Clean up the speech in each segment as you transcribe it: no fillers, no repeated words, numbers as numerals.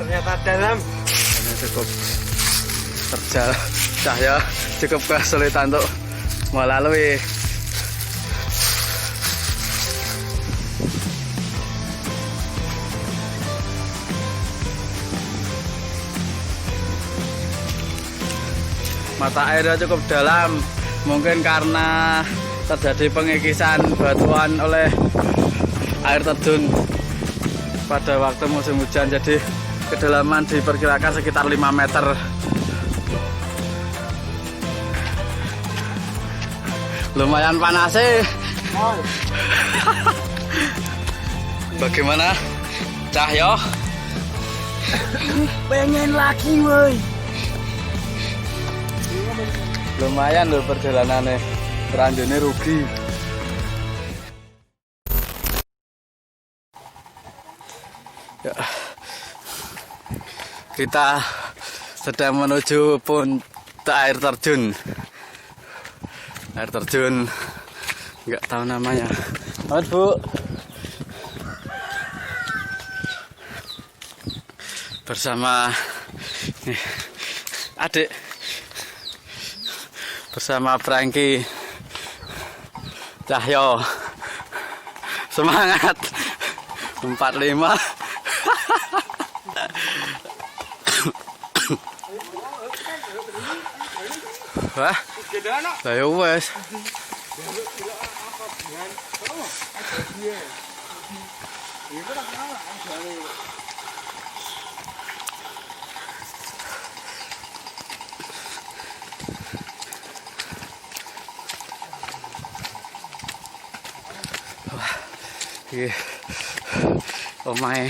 Ternyata dalam. Ini cukup terjal cahaya, cukup kesulitan untuk melalui. Mata airnya cukup dalam, mungkin karena terjadi pengikisan batuan oleh air terjun pada waktu musim hujan, jadi kedalaman diperkirakan sekitar 5 meter. Lumayan panas sih. Bagaimana Cahyo? Pengen lagi woi. Lumayan loh perjalanannya, ranjone rugi. Ya. Kita sedang menuju puncak air terjun. Air terjun, nggak tahu namanya. Selamat Bu. Bersama adik. Bersama Franky, Cahyo, semangat 45. Wah, lah ya wes. Oh my.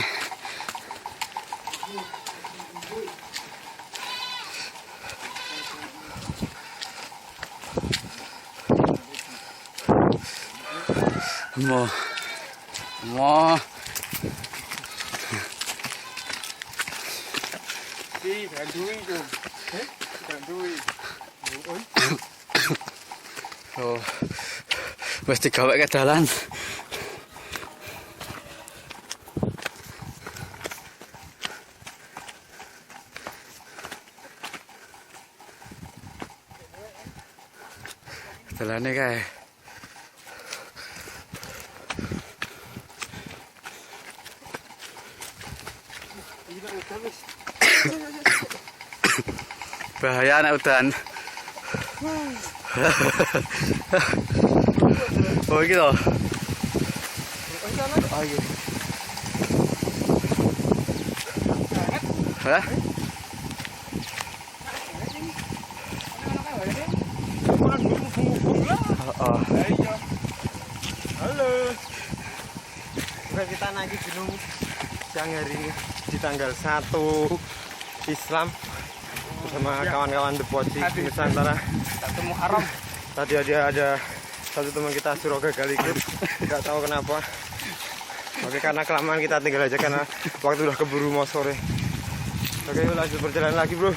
Mau Digandui tuh. Digandui. oh, wes digawe ke dalan. Dalane kae. Bahaya nek udan. Oh iki to. Oh iya. Hah? Oh. Halo. Kita naik gunung siang hari ini di tanggal 1 Islam bersama kawan-kawan The Poci Nusantara. Satu Muharram. Tadi ada satu teman kita suruh gagal ikut, nggak tahu kenapa. Oke, karena kelamaan kita tinggal aja karena waktu udah keburu mau sore. Oke, yuk lanjut berjalan lagi bro.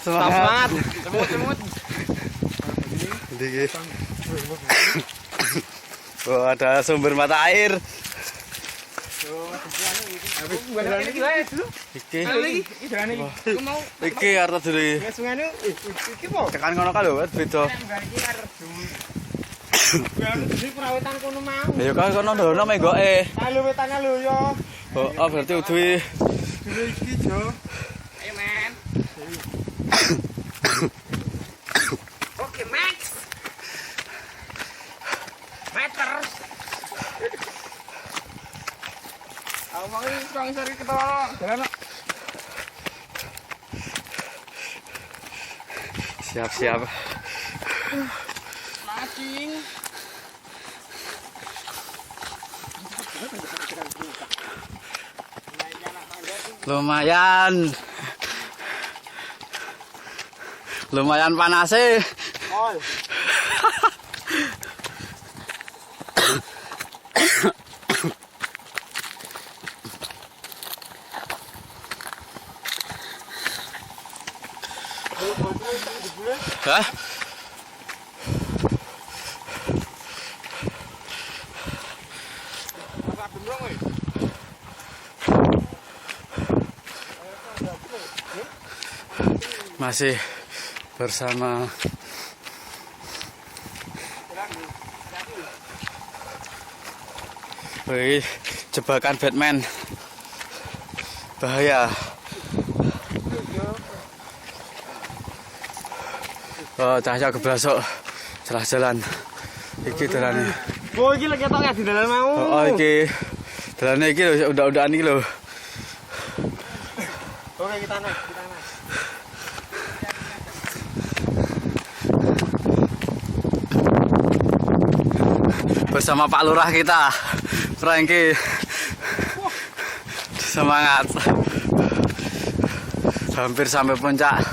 Semangat. Semut. Dikit. Oh, ada sumber mata air. Iki arep dulu. Sungane iki po. Tekan kono ka lho, beda. Ini perawitan kono mau. Ya kan kono ndono menggoke. Halo wetane lho yo. Oh, berarti uduhi. Dulu iki jo. Ayo men. Oke Max. Meter. Aku mau ini kurang seri ketolong. Jalan. Siap-siap. Mancing. Lumayan panas sih. Hah? Masih bersama wih, jebakan Batman bahaya. Oh, cahaya kebrasok salah jalan iki dalane. Oh, iki lek ketok ya di dalan mau. Oh, iki dalane iki lho udah-udahan iki lho. Oke, kita naik, kita naik. Bersama Pak Lurah kita, Franky. Semangat. Hampir sampai puncak.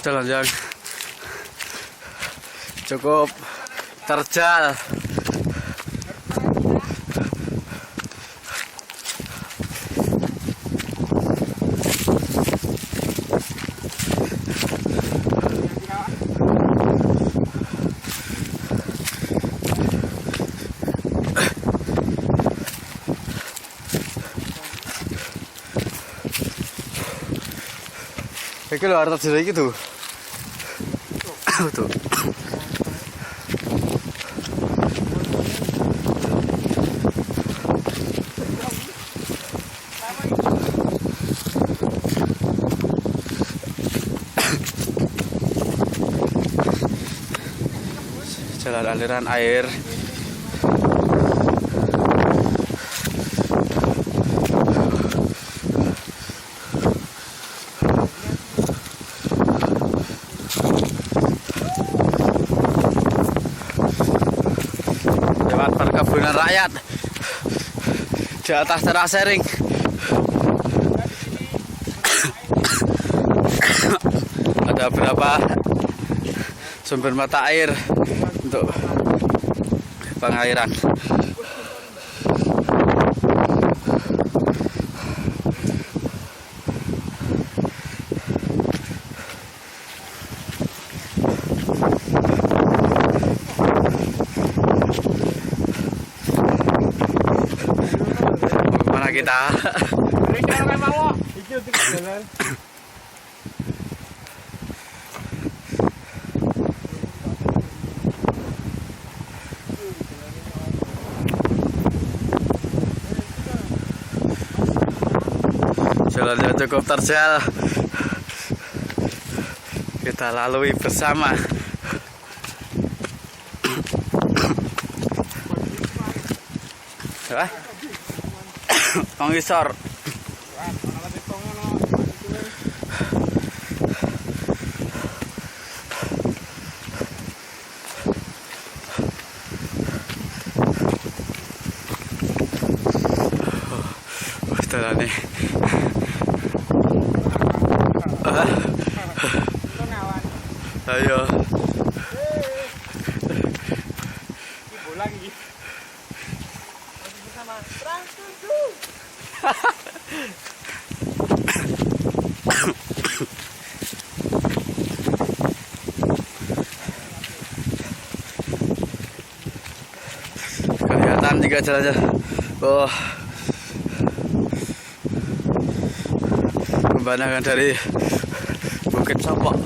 Jalan-jalan cukup terjal. Iki lho arep jere iki tuh. Tuh. Jalan aliran air. Perkebunan rakyat di atas teras sharing. Ada berapa sumber mata air untuk pengairan. Kita jalannya cukup terjal, kita lalui bersama. Mengisor. Setelah nih. Ayo. Bola iki. Bersama Trans 7. Kelihatan juga jalannya. Oh, pemandangan dari Bukit Sopok.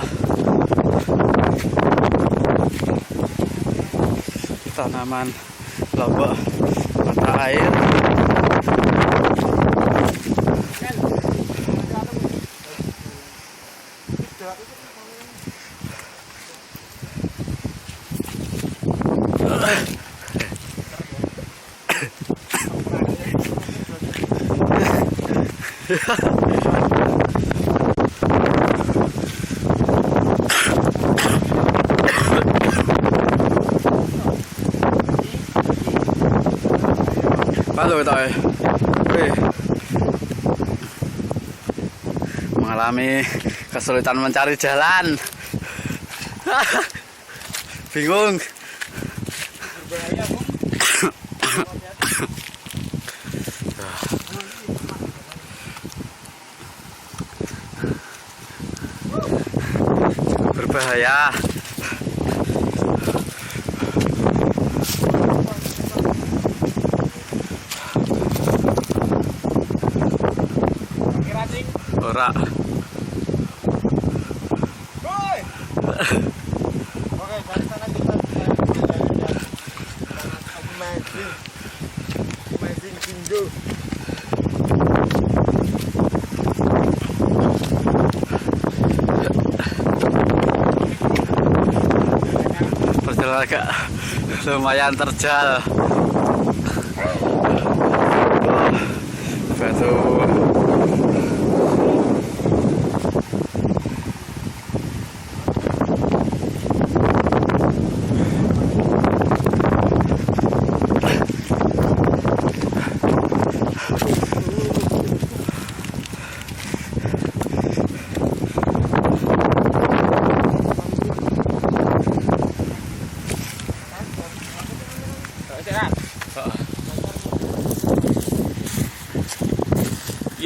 Tanaman lombok mata air. lho toh. Wih. Mengalami kesulitan mencari jalan. Bingung. Berbahaya, Bung. Berbahaya. Ora. Boy. Oke, dari sana kita jalan-jalan. Amazing Bingo. Perjalanan agak lumayan terjal. Batu.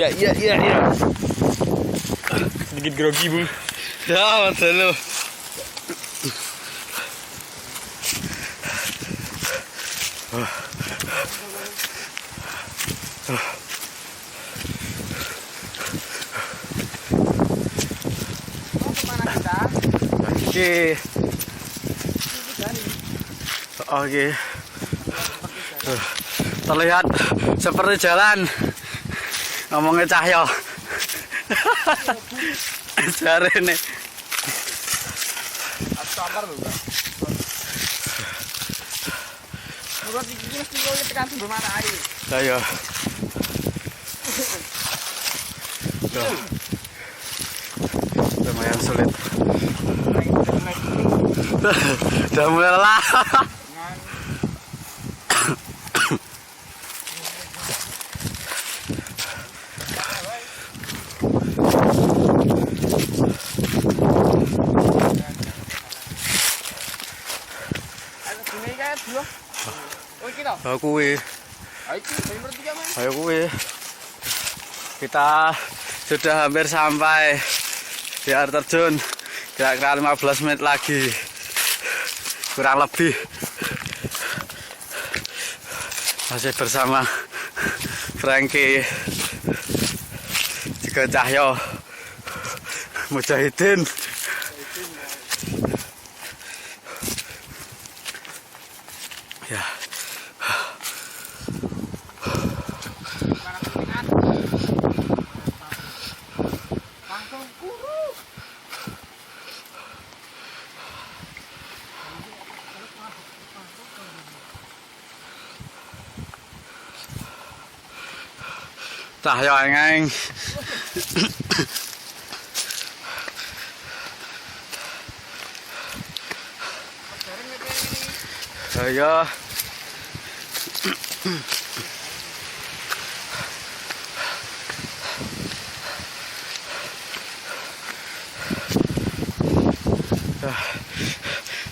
Iya. Sedikit grogi, Bung. Ya, betul lu. Kemana kita? Oke. Terlihat seperti jalan. Ngomongnya Cahyo. Jare nih. Sabar lho, Bang. Menurut iki mesti koyo tekan sumber mata air. Ayo. Lumayan sulit. Udah mulai lelah. Kuwi. Ayo kuwi. Kita sudah hampir sampai di air terjun. Kira-kira 15 menit lagi. Kurang lebih. Masih bersama Frankie, juga Cahyo, Mujahidin. Ya. Cahyo ngeng. Ayo.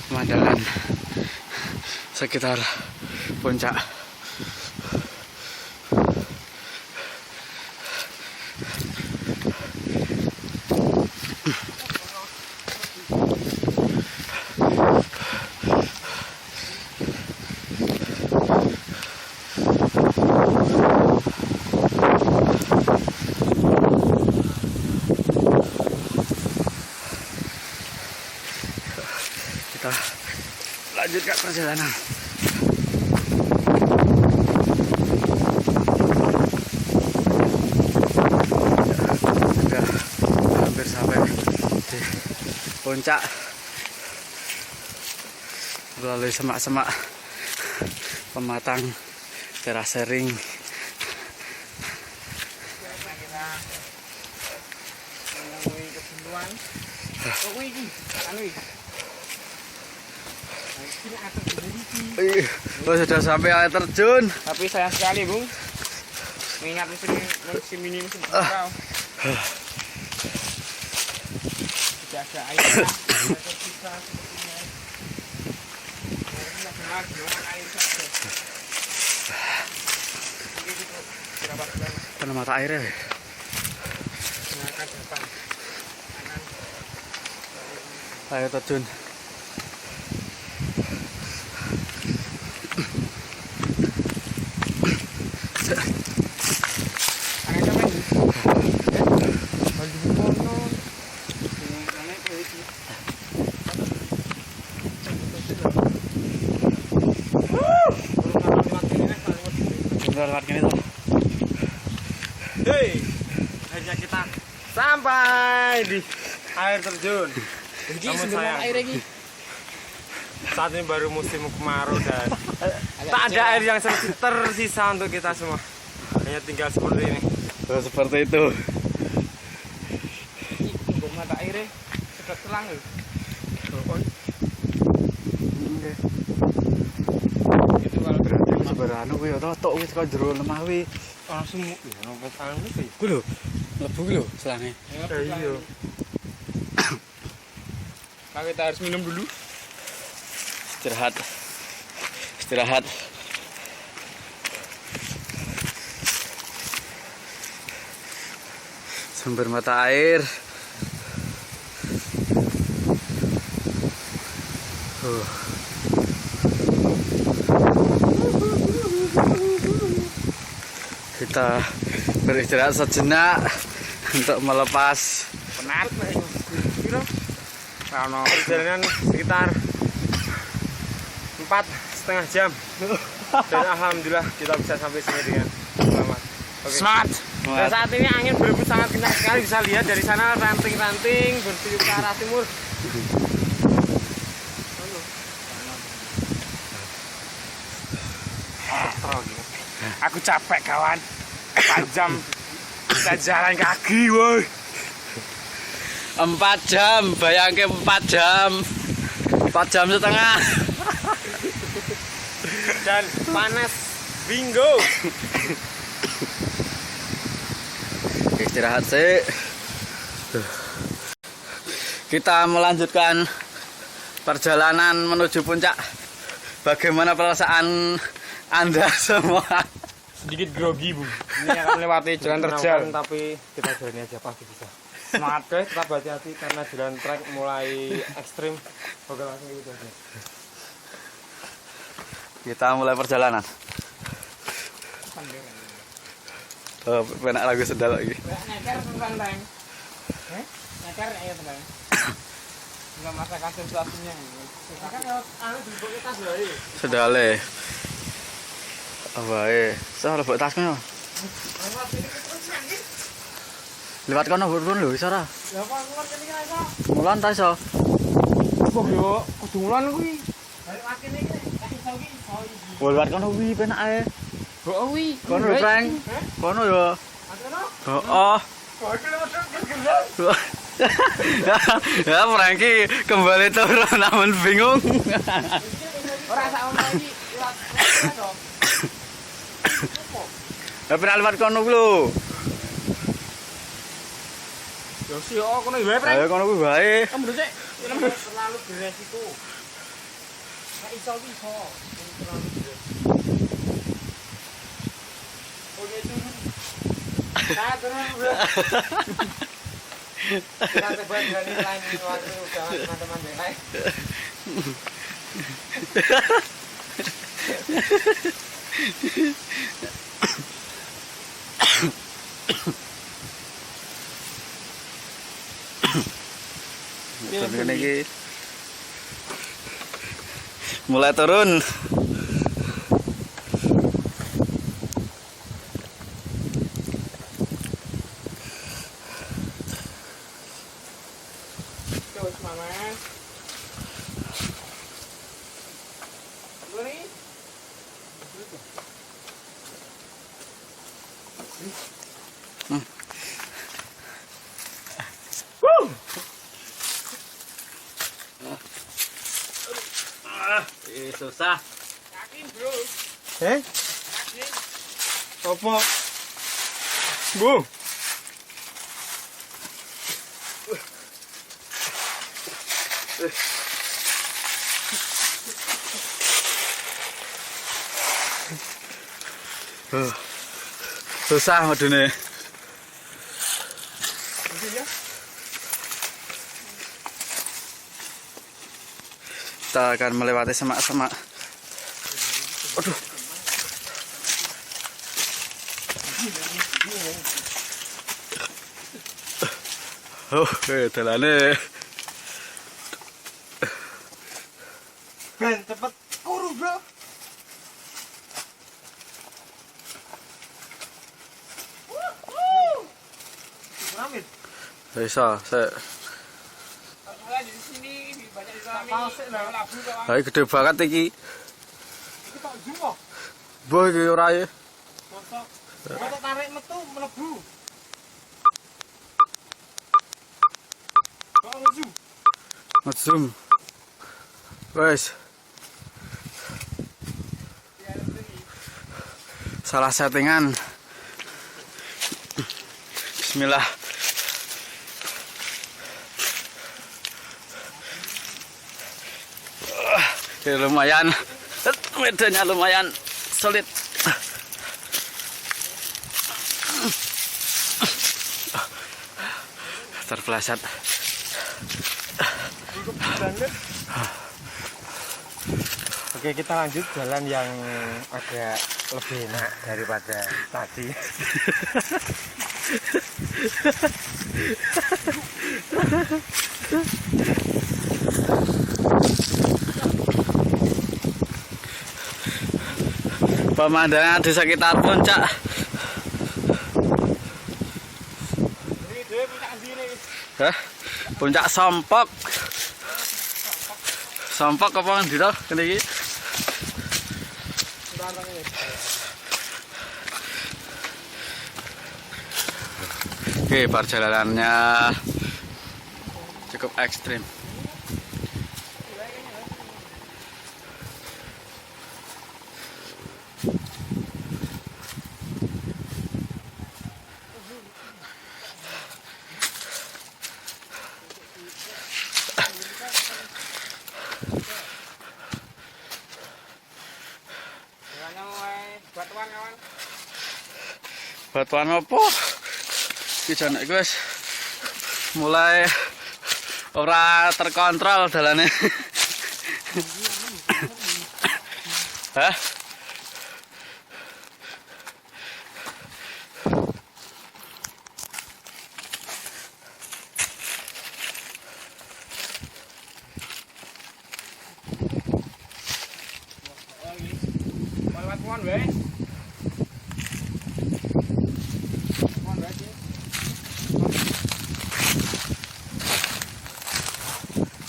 Pemandangan sekitar puncak. Kita lanjutkan perjalanan. Sudah hampir sampai di puncak, melalui semak-semak pematang terasering. Menemui kebutuhan. Oh, iki, anu iki. Oh, sudah sampai air terjun. Tapi sayang sekali, Bung. Mengingat musim ini musim kemarau. Tidak ada air. Tersisa sepertinya. Ini benar dengan air saja. Ini itu berapa bulan? Mana mata airnya? Akan depan. Air terjun. Hei, akhirnya kita sampai di air terjun. Namun sayang, air lagi. saat ini baru musim kemarau dan tak ada air yang tersisa untuk kita semua. Hanya tinggal seperti ini. Oh, seperti itu. Ini mata airnya sudah telang. Itu kalau berarti Sebarano kuwi to tok wis kok jero lemah kuwi. langsung ya, nopo tangan iki. Ku lho, mlebu ku lho selange. Iya. Nah, kita harus minum dulu. Istirahat. Istirahat. Sumber mata air. Kita beristirahat sejenak untuk melepas Penat. Kalau perjalanan sekitar 4,5 jam dan alhamdulillah kita bisa sampai sini dengan selamat. Oke. Semangat. Dan saat ini angin berembus sangat kencang sekali, bisa lihat dari sana ranting-ranting bertiup ke arah timur. Aku capek kawan. 4 jam kita jalan kaki, woi. 4 jam, bayangke 4 jam. 4 jam setengah. Dan panas bingo. Istirahat sih. Kita melanjutkan perjalanan menuju puncak. Bagaimana perasaan Anda semua? Sedikit grogi, Bu. Ini akan melewati jalan terjal. Menyenangkan, tapi kita jalani aja pasti bisa. Semangat guys, tetap hati-hati karena jalan trek mulai ekstrim. Oke, langsung gitu aja. Kita mulai perjalanan. Oh, penak lagu sedal lagi. Nyeker tentang reng. Nyeker ya tentang. Enggak masakan sensasinya. Kan lewat anu di kita sendiri. Sedale. Awae, saya lebok tasnya. Lewat kono burun lho, iso ora? Ya kok keluar kene iki iso. Mulan ta iso? Kok yo kudu ngulan kuwi. Balik wakene iki nek iso iki iso. Lewat kono kuwi penak ae. Heeh kuwi. Kono lho, Frank. Kono yo. Adono. Heeh. Kok iki lewat Ya, Franky kembali turun namun bingung. Ora sak ono iki lewat dong. Tapi lewat kono ku lho. Yo si kono wae, Frank. Ayo kono ku wae. Kamu sik. terlalu beresiko. Nek iso iki iso. Terlalu beresiko. Oke turun. Nah, turun bro. Kita coba berani lain waktu jangan teman-teman yang lain. Tapi ini mulai turun. Terus Mama. Luri. susah. Yakin, Bro. Eh? Yakin. Apa? Bu. Susah medune. Kita akan melewati semak-semak. Aduh. Oh, dalane. Ben cepet kuru, Bro. Ramit. Bisa, saya. Kalau di sini banyak di sana. Labu kok. Hai gede banget iki. Iki tok zoom kok. Boh iki ora ya. Mosok. Kok tarik metu mlebu. Kok zoom. Ngezoom. Wes, salah settingan. Bismillah. Oke, lumayan. Medannya lumayan sulit. Terpeleset. Oke, kita lanjut jalan yang agak lebih enak daripada tadi. Pemandangan di sekitar puncak. Ini dhewe puncak sendiri. Puncak Sompok. Sompok apa ndi to kene iki? Oke, perjalanannya cukup ekstrim. Batuan kawan. Batuan apa? Iki jane iki wis mulai ora terkontrol dalane. Hah? Batuan wae.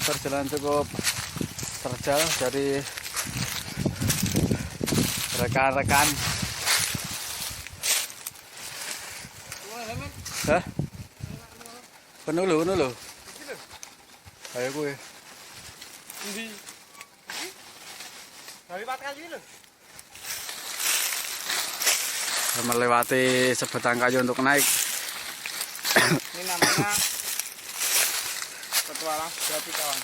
Perjalanan cukup terjal dari rekan-rekan. Hah? Penuh lho. Ayo gue. Endi? Dari pat kayu lho. Melewati sebatang kayu untuk naik. Ini namanya petualang sejati kawan.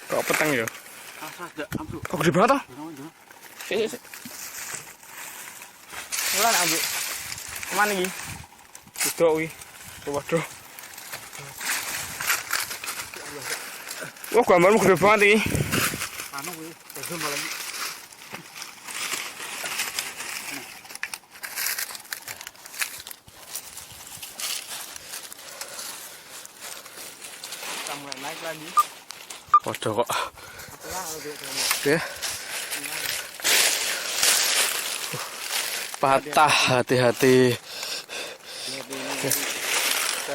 Kok petang ya? Ambruk. Kok gede banget toh? Sik. Mulan ambruk. Kemana iki? Udah wi. Waduh. Wah, gambarmu gede banget iki. Anu kuwi, zoom lagi. Kamu naik lagi. Waduh kok. Oke. Patah hati-hati.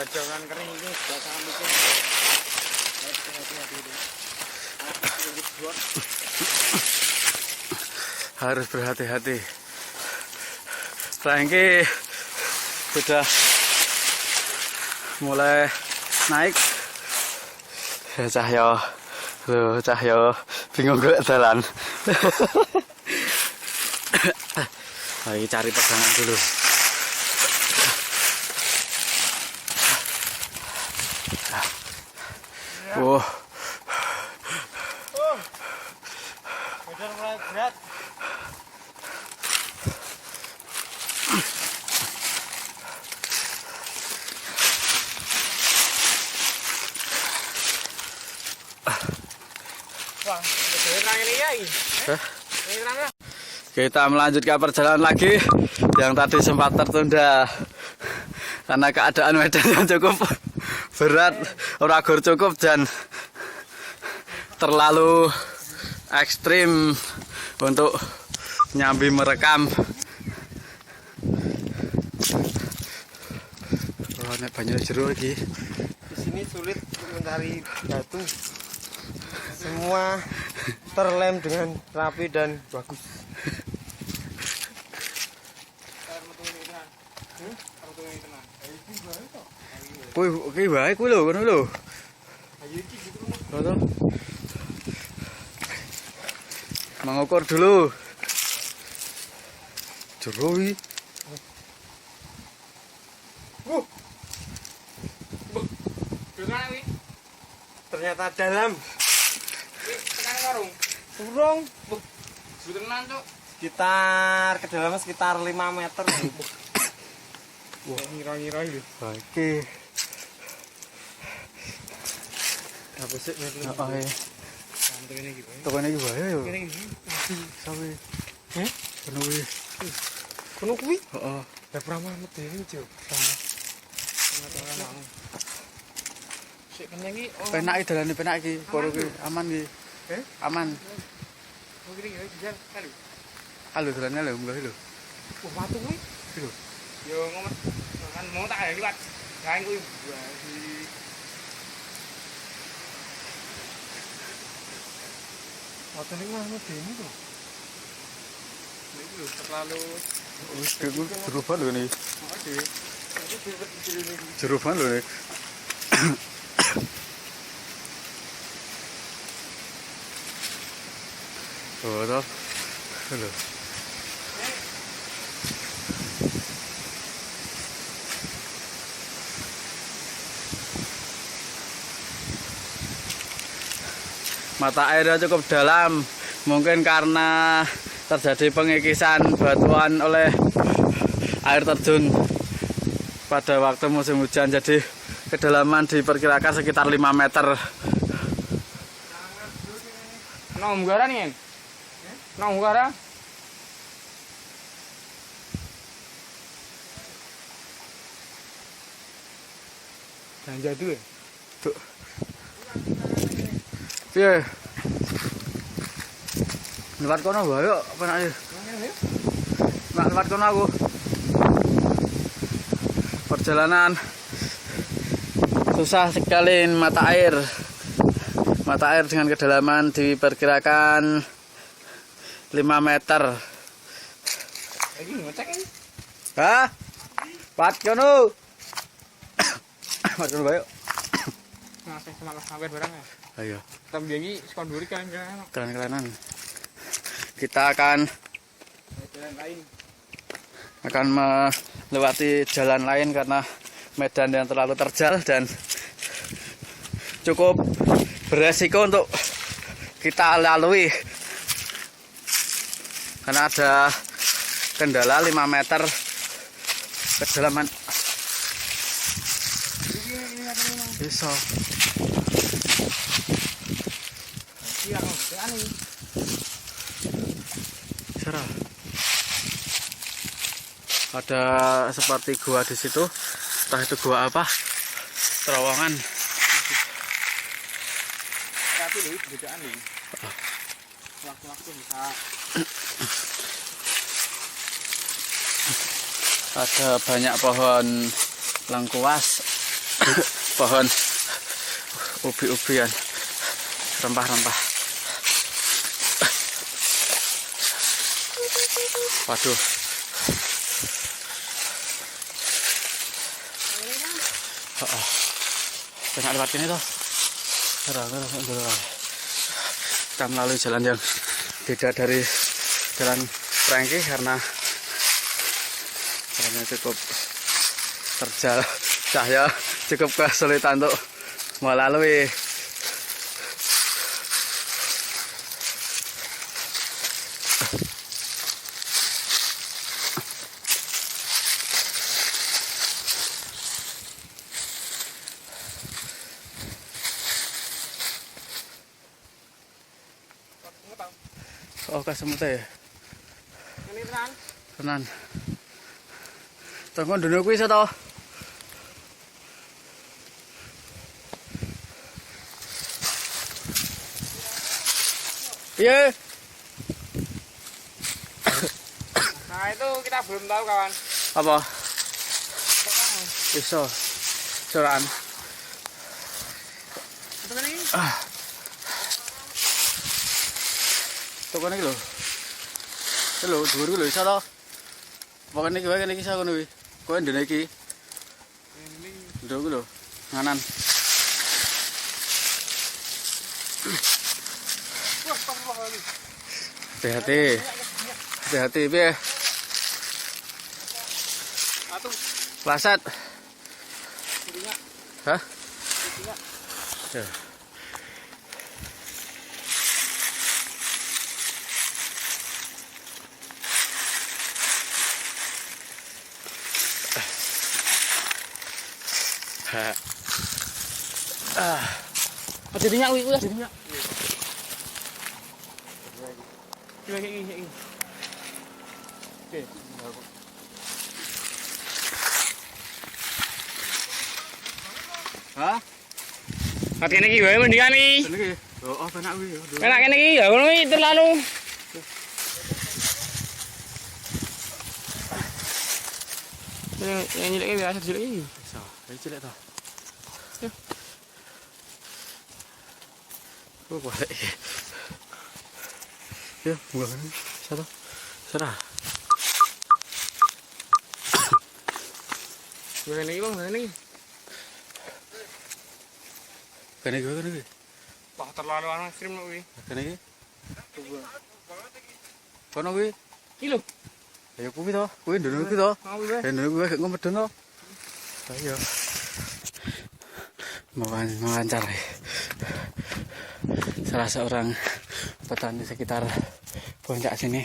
Jangan kering ini belakang itu. harus berhati-hati. Rangke sudah mulai naik. Cahyo bingung golek dalan. Ayo cari pegangan dulu. Udah mulai berat. Wah, ini ya ini. Kita melanjutkan perjalanan lagi yang tadi sempat tertunda karena keadaan medan yang cukup berat, ora cukup dan terlalu ekstrim untuk nyambi merekam. Oh, nek banyak jeruk lagi. Di sini sulit mencari batu. Semua terlem dengan rapi dan bagus. Kuwi wae kuwi lho, ngono lho. Mengukur dulu. Jeruk iki. Ternyata dalam. Tekan warung. Kurung. Tenan, Cuk. Sekitar kedalaman sekitar 5 meter. Wah, ngira-ngira iki. Oke. Apa sih nek Oh, iya. Santai iki, Pak. Tokone iki wae yo. Kene iki. Sawi. Heh? Kono kuwi. Kono kuwi? Heeh. Lah pramah medeni, Cuk. Sik kenyang iki. Oh, Penak iki dalane penak iki. Koro iki aman iki. Eh? Aman. oh gini ya, jalan kali. Halo dalane lho, munggah lho. Wah, watu kuwi. Lho. Yo ngomong kan mau tak ya liwat. Kae kuwi. Watu ning mah medeni kok. Iki lho terlalu Wis jeruban lho ini. Jeruban lho ini. Oh, toh. Lho. Mata airnya cukup dalam, mungkin karena terjadi pengikisan batuan oleh air terjun pada waktu musim hujan, jadi kedalaman diperkirakan sekitar 5 meter. Nong gara nih. Nong gara. Dan jadu ya. Tuh. Piye? Lewat kono wae yo, apa nak iki? Nak lewat kono aku. Perjalanan susah sekali mata air. Mata air dengan kedalaman diperkirakan 5 meter. Lagi ngecek ini. Hah? Pat kono. Pat kono wae. Ngasih semangat sampai barangnya. Ayo. Kita biangi skonduri kan. Kalian-kalianan. Kita akan Jalan lain. melewati jalan lain karena medan yang terlalu terjal dan cukup beresiko untuk kita lalui karena ada kendala 5 meter kedalaman. Bisa. Iya, anu. Serah. Ada seperti gua di situ. Entah itu gua apa. Terowongan. Tapi lho bedaan nih. Waktu-waktu bisa Ada banyak pohon lengkuas. Pohon ubi-ubian. Rempah-rempah. Waduh. Oh. Banyak lewat ini toh. Kita melalui jalan yang beda dari jalan Prengki karena jalannya cukup terjal, saya cukup kesulitan untuk melalui. Oh, kesemut ya. Ini tenan. Tenan. Tunggu dulu kuwi to. Iya. Nah itu kita belum tahu kawan. Apa? Iso. Soran. Itu kan ini. Toko niki lho. Iki lho, dhuwur iki lho iso to. Pokoke niki wae kene iki iso ngono kuwi. Kowe ndene iki. Ini. Nduk iki lho, nganan. Wah, apa lagi? Hati-hati. Hati-hati piye? Atuh, Plasat. kudinya. Hah? Kudinya. Ya. Jadinya kuwi jadinya. Ini. Oke. Hah? Hati ini wae mendingan iki. Niki. Oh, penak kuwi ya. Enak kene iki ya ngono iki terlalu. Yang nyilek biasa cilik iki. Iso, iki cilik to. Ya. Oh, balik. Ya, buang. Satu. Serah. Kene iki Bang, kene iki. Kene iki. Wah, terlalu ekstrim lho kuwi. Kene iki. Kono kuwi. Iki lho. Ya kuwi to. Kuwi ndene kuwi to. Mau wae. Ndene kuwi gak ngomedon to. Ayo. Mewawancarai salah seorang petani sekitar puncak sini.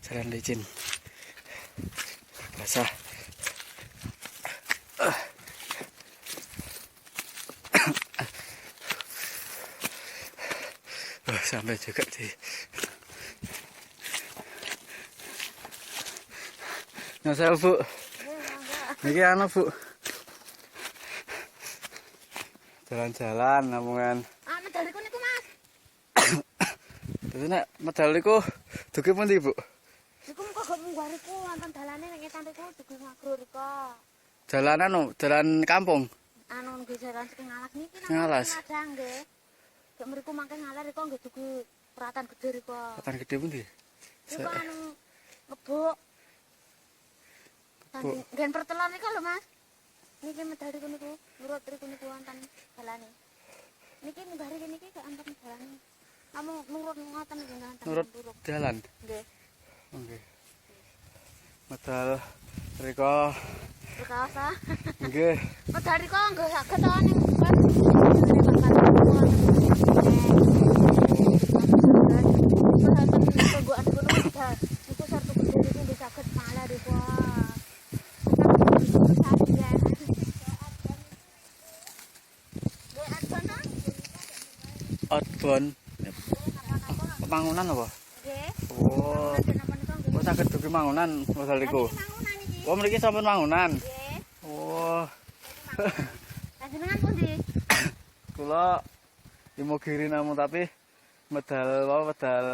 Jalan licin basah. Sampai juga di Ngasal Bu. Niki anu Bu. Jalan-jalan namungan. Ah, medal iku niku, Mas. Terus nek medal niku dugi pundi Bu? Iku muga gak munggah riku wonten dalane nek ngetan riku dugi ngagro riko. Jalan anu, jalan kampung. Anu nggih jalan saking Ngalas niki nang Ngalas. Padang nggih. Gek mriku mangke ngalar riko nggih dugi peratan gede riko. Katan gede pundi? Iku anu ngebuk. Bu. Dan pertelan niku lho, Mas. Niki medal riku niku, nurut riku niku wonten dalane. Niki munggah riki niki gak wonten dalane. Kamu nurut ngoten nggih wonten. Nurut jalan. Nggih. Nggih. Medal riko Berkasa. nggih. Medal riko nggih saged to ning kan. Outbound pembangunan apa? Oh. Oh saged dugi mangunan modal niku. Oh mriki sampun mangunan. Oh. Panjenengan pundi? Kula Imogiri namun tapi medal apa medal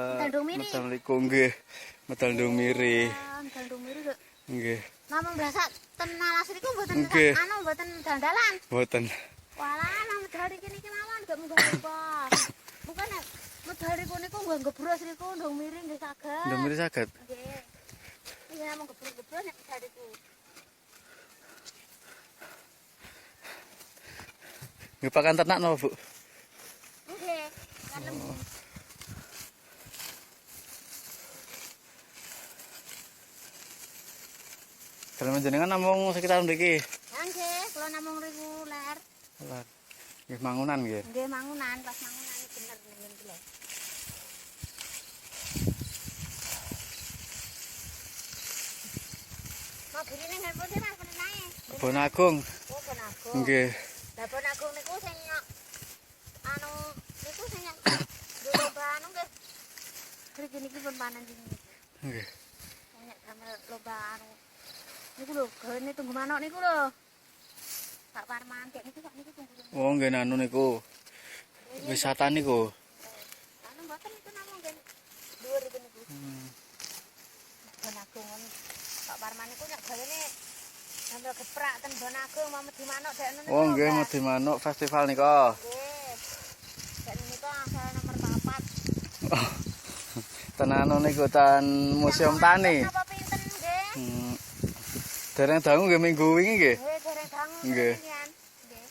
medal niku nggih. Medal Dumiri. Medal Dumiri kok. Nggih. Namun berasa ten Malas niku mboten Nggih. anu mboten dandalan. Mboten. Walah nang medal iki niki mawon gak munggah apa. Bukan nek medali ku niku nggo gebros niku ndung miring nggih saged. Ndung miring saged. Nggih. Iya namung gebros-gebros nek medali ku. Nggih pakan ternak napa, Bu? Nggih, makan lembu. Dalam jenengan namung sekitar mriki. Nggih, kula namung riku ler. Lah. Nggih mangunan nggih. Nggih mangunan, pas mangunan iki bener ning iki lho. Mau burine handphone sih Mas penenae. Bon Agung. Oh, Bon Agung. Nggih. Lah Bon Agung niku sing anu niku sing lomba anu nggih. Mriki niki pun panen sini. Nggih. Nek damel lomba anu. Niku lho, gawene tunggu manuk niku lho. Pak Parman kek niku sak niku tunggu. Oh nggih nanu niku. Wisata niku. Anu mboten niku namung nggih. Dhuwur iku niku. Bon Agung ngono. Pak Parman niku nek gawene damel geprak ten Bon Agung mau medhi manuk dek ngono. Oh nggih medhi manuk festival nika. Nggih. Dek niku asal nomor 4. Tenan niku ten Museum Tani. Napa pinten nggih? Dereng dangu nggih minggu wingi nggih. Nggih, dereng dangu. Nggih. Nggih.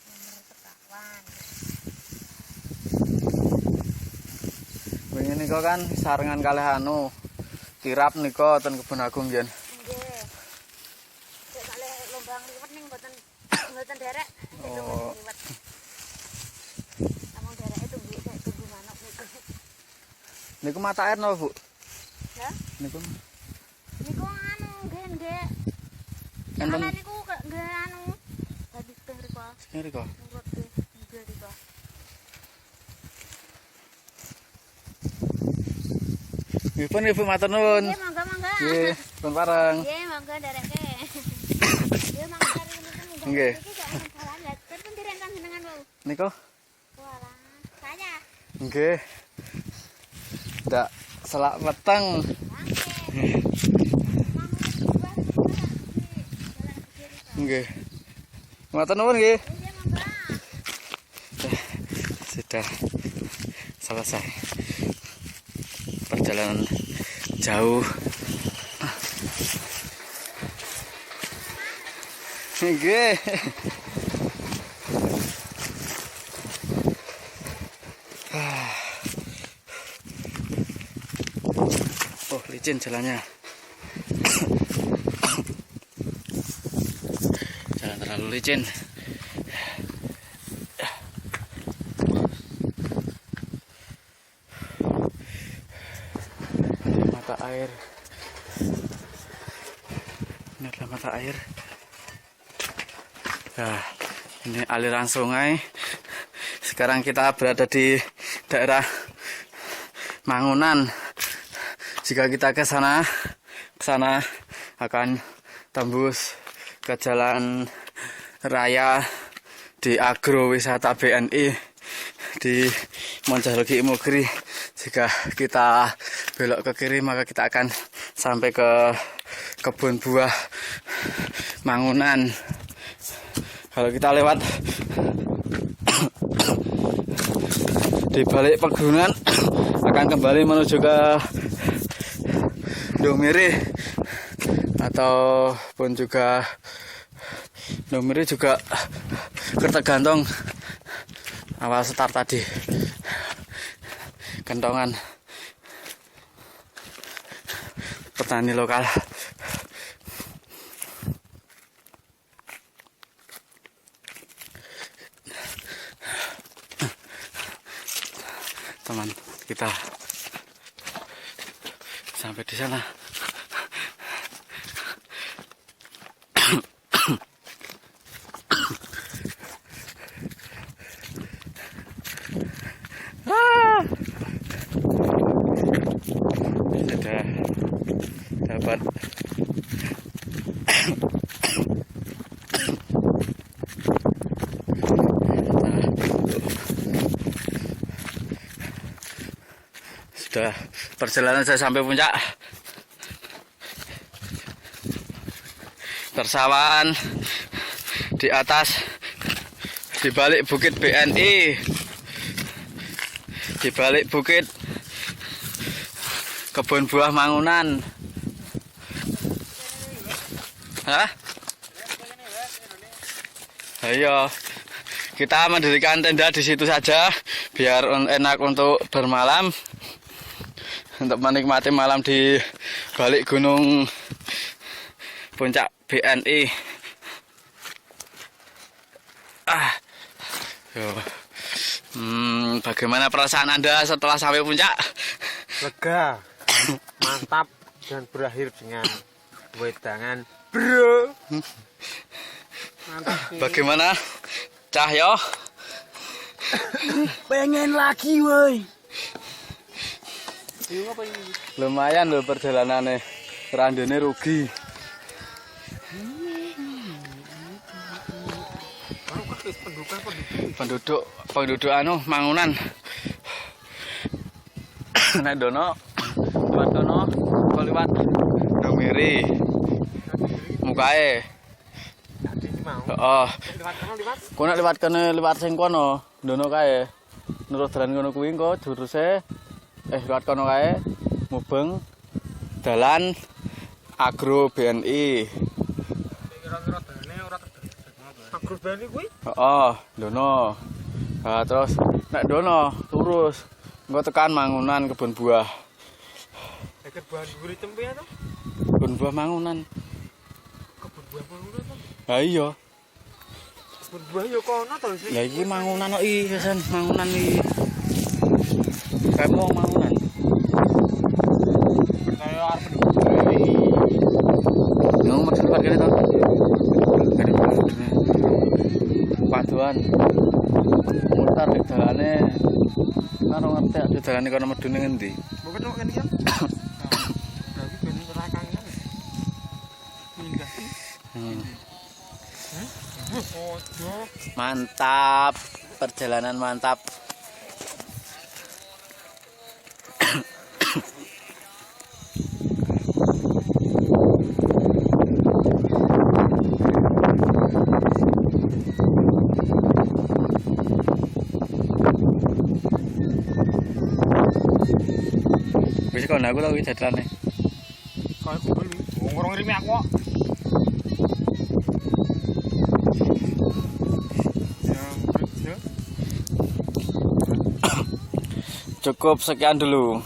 Nomor sekawan. Wingi nika kan sarengan kalih anu kirap nika ten Kebon Agung yen. Nggih. Cek kalih lombang liwet ning mboten derek. Oh. Liwet. Namung dereke tunggu manuk niku. Niku mata air napa, Bu? Ya. Niku. Niku anu nggih. Enten Ana niku nggih anu dadi teng riko. ngriko. Nurut nggih riko. Nggih pun Ibu matur nuwun. Nggih, monggo. Nggih, pun pareng. Nggih, monggo dereke. Nggih, monggo kari niku. Nggih. Iki gak ana jalan ya. Terus direnten jenengan, Bu. Niku. Walah, saya. Nggih. Ndak selak weteng. Nggih. Matur nuwun nggih. Sudah selesai perjalanan jauh. Nggih. Oh, licin jalannya. Jalan terlalu licin. Mata air. Ini adalah mata air. Nah, ini aliran sungai. Sekarang kita berada di daerah Mangunan. Jika kita ke sana akan tembus ke jalan raya di agrowisata BNI di Monjalogi Imogiri. Jika kita belok ke kiri maka kita akan sampai ke kebun buah Mangunan. Kalau kita lewat di balik pegunungan akan kembali menuju ke Domiri ataupun juga Domiri juga tergantung awal start tadi kentongan petani lokal. Teman kita sampai di sana. Sudah dapat sudah perjalanan saya sampai puncak. Persawahan di atas di balik bukit BNI Di balik bukit kebun buah Mangunan. Hah? Ayo, kita mendirikan tenda di situ saja biar enak untuk bermalam, untuk menikmati malam di balik gunung puncak BNI. Bagaimana perasaan Anda setelah sampai puncak? Lega, mantap, dan berakhir dengan wedangan bro. Mantap sih. Bagaimana Cahyo? Pengen lagi, woi. Iya apa ini? Lumayan loh perjalanannya, randene rugi. Penduduk anu Mangunan. Nek dono liwat Domiri. Mukae. Heeh. Ku nek liwat sing kono, dono kae. Nurut dalan kono kuwi engko juruse liwat kono kae mubeng dalan Agro BNI. Kira-kira dalane ora terdesak. Agro BNI kuwi? Heeh, dono. Nah, terus nek dono lurus engko tekan Mangunan kebun buah. Kebun buah guri tempe to? Kebun buah Mangunan. Kebun buah Mangunan to? Ha iya. Kebun buah yo kono to sih. Lah iki Mangunan kok iki, San. Mangunan iki. Kamu Mangunan. Kaya arep Nang maksud kene to. Paduan. Mutar di dalane. Karo ngerti di dalane kono medune ngendi. Bukan kok kene ya. Berarti ben terakangan. Pindah. Ojo. Mantap. Perjalanan mantap. Wis kono aku lagi jadlane. Kaya kubel iki. Wong ora ngirimi aku kok. Cukup sekian dulu.